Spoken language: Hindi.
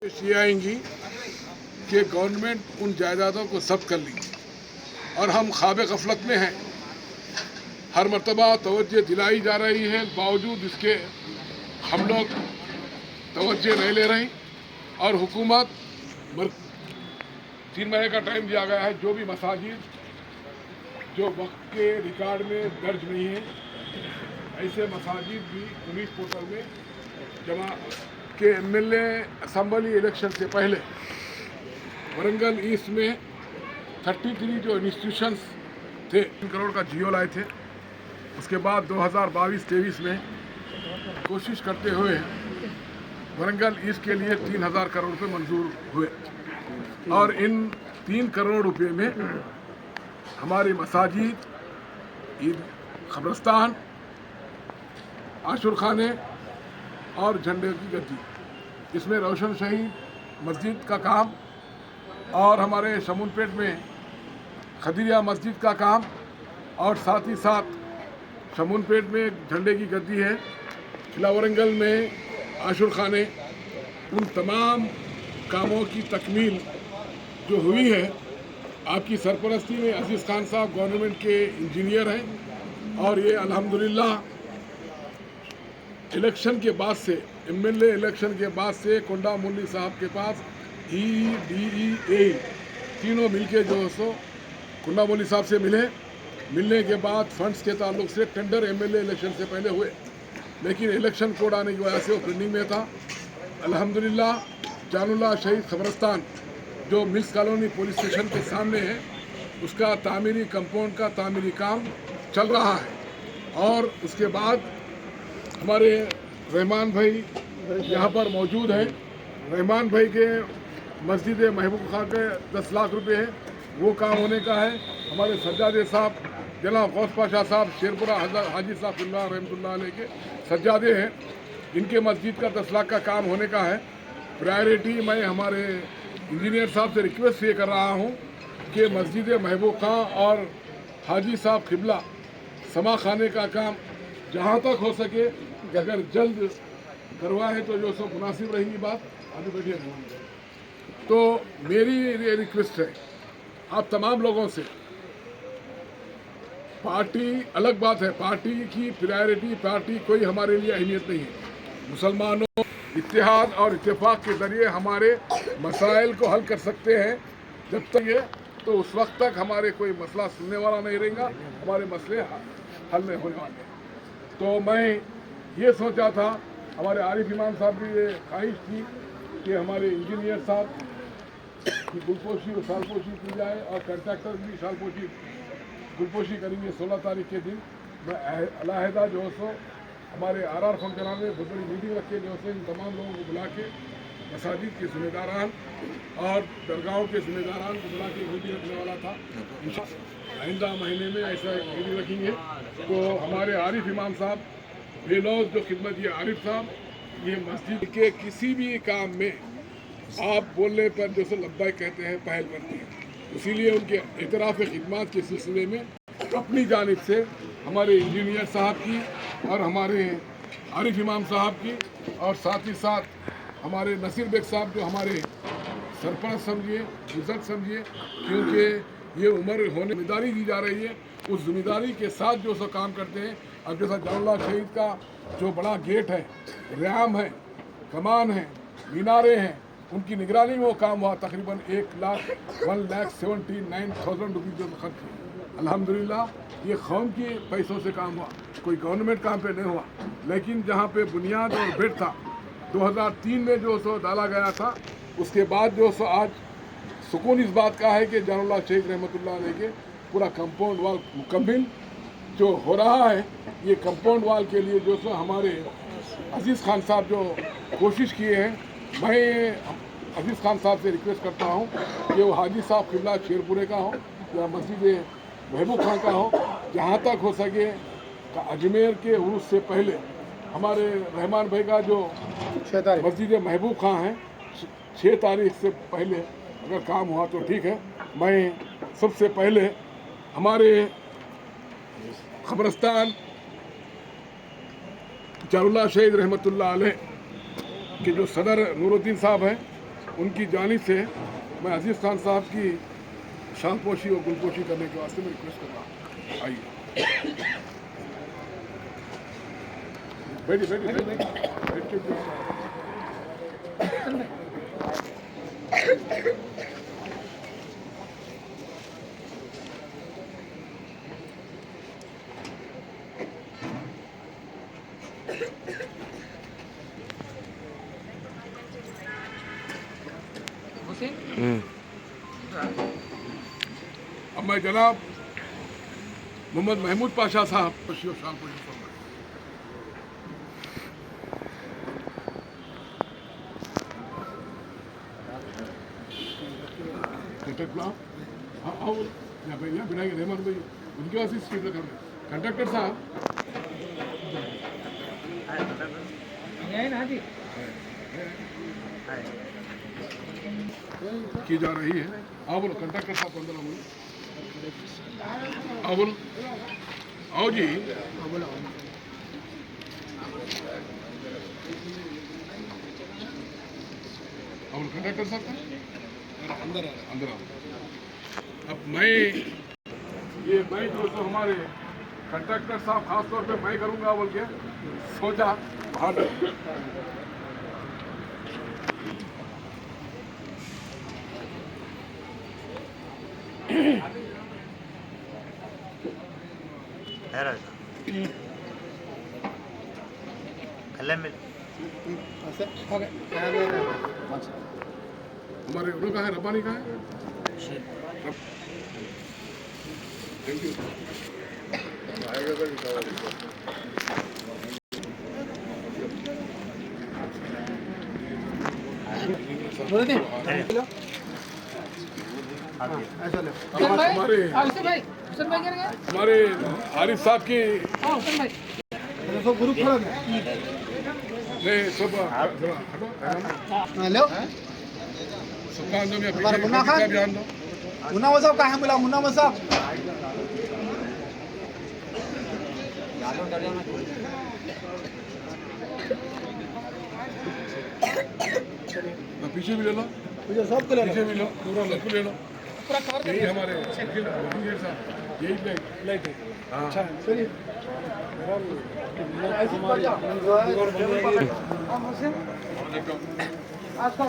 पेश ये आएंगी कि गवर्नमेंट उन जायदादों को जब्त कर ली और हम ख्वाब गफलत में हैं। हर मरतबा तवज्जो दिलाई जा रही है, बावजूद इसके हम लोग तवज्जो नहीं ले रहे और हुकूमत 3 महीने का टाइम दिया गया है। जो भी मसाजिद जो वक्त के रिकॉर्ड में दर्ज नहीं है, ऐसे मसाजिद भी पुलिस पोर्टल में जमा के MLA असम्बली इलेक्शन से पहले वरंगल ईस्ट में 33 जो इंस्टीट्यूशंस थे 3 करोड़ का जियो लाए थे। उसके बाद 2022-23 में कोशिश करते हुए वरंगल ईस्ट के लिए 3000 करोड़ रुपये मंजूर हुए और इन 3 करोड़ रुपये में हमारी मसाजिद, ईद कब्रिस्तान, आशुर खाने और झंडे की गद्दी, इसमें रोशन शहीद मस्जिद का काम और हमारे शमूनपेट में खदीरिया मस्जिद का काम और साथ ही साथ शमूनपेट में झंडे की गद्दी है, किला वरंगल में आशुर खाने, उन तमाम कामों की तकमील जो हुई है आपकी सरपरस्ती में। अजीज़ खान साहब गवर्नमेंट के इंजीनियर हैं और ये अल्हम्दुलिल्लाह इलेक्शन के बाद से MLA इलेक्शन के बाद से कोंडा मुल्ली साहब के पास EDEA तीनों मिलके जो है सो कोंडा मुल्ली साहब से मिलने के बाद फंड्स के ताल्लुक से टेंडर MLA इलेक्शन से पहले हुए, लेकिन इलेक्शन कोड आने की वजह से वो पेंडिंग में था। अल्हम्दुलिल्लाह जानुल्लाह शहीद कब्रिस्तान जो मिल्स कॉलोनी पुलिस स्टेशन के सामने है, उसका तामीरी कंपाउंड का तामीरी काम चल रहा है। और उसके बाद हमारे रहमान भाई यहाँ पर मौजूद हैं। रहमान भाई के मस्जिद महबूब खां के 10 लाख रुपए है, वो काम होने का है। हमारे सज्जादे साहब जनाब गौस पाशा साहब शेरपुरा हाजी साहब रहमतुल्लाह अलैह के सज्जादे हैं, इनके मस्जिद का 10 लाख का काम होने का है। प्रायोरिटी मैं हमारे इंजीनियर साहब से रिक्वेस्ट ये कर रहा हूँ कि मस्जिद महबूब खां और हाजी साहब किबला समा खाने का काम जहाँ तक हो सके अगर जल्द करवाए तो जो सब मुनासिब रहेगी बात। अभी बैठिए। तो मेरी ये रिक्वेस्ट है आप तमाम लोगों से, पार्टी अलग बात है, पार्टी की प्रायोरिटी, पार्टी कोई हमारे लिए अहमियत नहीं है। मुसलमानों इत्तेहाद और इत्तेफाक के ज़रिए हमारे मसाइल को हल कर सकते हैं। जब तक ये तो उस वक्त तक हमारे कोई मसला सुनने वाला नहीं रहेगा, हमारे मसले हल नहीं होने वाले। तो मैं ये सोचा था, हमारे आरिफ इमाम साहब की ये ख्वाहिश थी कि हमारे इंजीनियर साहब की गुलपोशी और सालपोशी की जाए और कंट्रैक्टर की सालपोशी गुलपोशी करेंगे 16 तारीख के दिन। मैं अलहदा जो है सो हमारे RR फंक्शनल में बहुत बड़ी मीटिंग रखे, जो है इन तमाम लोगों को बुला के मसाजिद के ज़िम्मेदारान और दरगाहों के ज़िम्मेदारान को बुला के मीटिंग रखने वाला था। आइंदा महीने में ऐसा मीटिंग रखेंगे। तो हमारे आरिफ इमाम साहब बेलौज जो खिदमत, ये आरिफ साहब, ये मस्जिद के किसी भी काम में आप बोलने पर जो सो लब्बाइक कहते हैं, पहल करते हैं। इसीलिए उनके एतराफ़ खिदमत के सिलसिले में अपनी जानिब से हमारे इंजीनियर साहब की और हमारे आरिफ इमाम साहब की और साथ ही साथ हमारे नसीर बेग साहब जो हमारे सरपरस्त समझिए, बुजुर्ग समझिए, क्योंकि ये उम्र होने जिम्मेदारी दी जा रही है, उस जिम्मेदारी के साथ जो सो काम करते हैं। अब जैसा जानुल्लाह शहीद का जो बड़ा गेट है, रैम है, कमान है, मीनारे हैं, उनकी निगरानी में वो काम हुआ। तकरीबन 1,79,000 रुपये जो खर्च हुए। अल्हम्दुलिल्लाह ये कौम के पैसों से काम हुआ, कोई गवर्नमेंट काम पे नहीं हुआ। लेकिन जहाँ पे बुनियाद और बेड था 2003 में जो सो डाला गया था, उसके बाद जो सो आज सुकून इस बात का है कि जानुल्लाह शहीद रहमतुल्लाह अलैह के पूरा कंपाउंड वाल मुकम्मिल जो हो रहा है। ये कंपाउंड वाल के लिए जो सो हमारे अजीज़ खान साहब जो कोशिश किए हैं, मैं अजीज़ खान साहब से रिक्वेस्ट करता हूँ कि वो हाजी साहब किबला शेरपुरे का हो या मस्जिद महबूब खां का हो, जहाँ तक हो सके अजमेर के उर्स से पहले हमारे रहमान भाई का जो मस्जिद महबूब खां है 6 तारीख से पहले अगर काम हुआ तो ठीक है। मैं सबसे पहले हमारे कब्रिस्तान जानुल्लाह शहीद रहमतुल्लाह अलैह के जो सदर नूरुद्दीन साहब हैं, उनकी जानिब से मैं अजीज़ खान साहब की शानपोशी और गुलपोशी करने के वास्ते मैं रिक्वेस्ट कर रहा हूँ। आइए बैठिए बैठिए बैठिए। अब मैं जनाब मोहम्मद महमूद पाशा साहब खुशियों शाम को यहाँ बिनाएंगे रहमान भाई उनके पास ही स्पीड रखा कंडक्टर साहब की जा रही है। आओ बोलो कंडक्टर साहब को अंदर आओ बोलो। आओ बोलो आओ जी। आओ बोलो कंडक्टर साहब अंदर अंदर आओ। अब मैं दोस्तों हमारे कंडक्टर साहब खास तौर पे मैं करूंगा बोल के सोचा बाहर हमारे उन्होंने कहा है रब्बानी कहा है। Thank you. हमारे आरिफ साहब की ग्रुप खड़ा नहीं सब हेलो सबका अंदर में मुन्ना खान मुन्ना साहब कहाँ मिला मुन्ना साहब पीछे भी ले लो सबको ले लो पीछे भी लो पूरा सबको ले लो पूरा कवर यही हमारे यही लाइट है। अच्छा चलिए आज का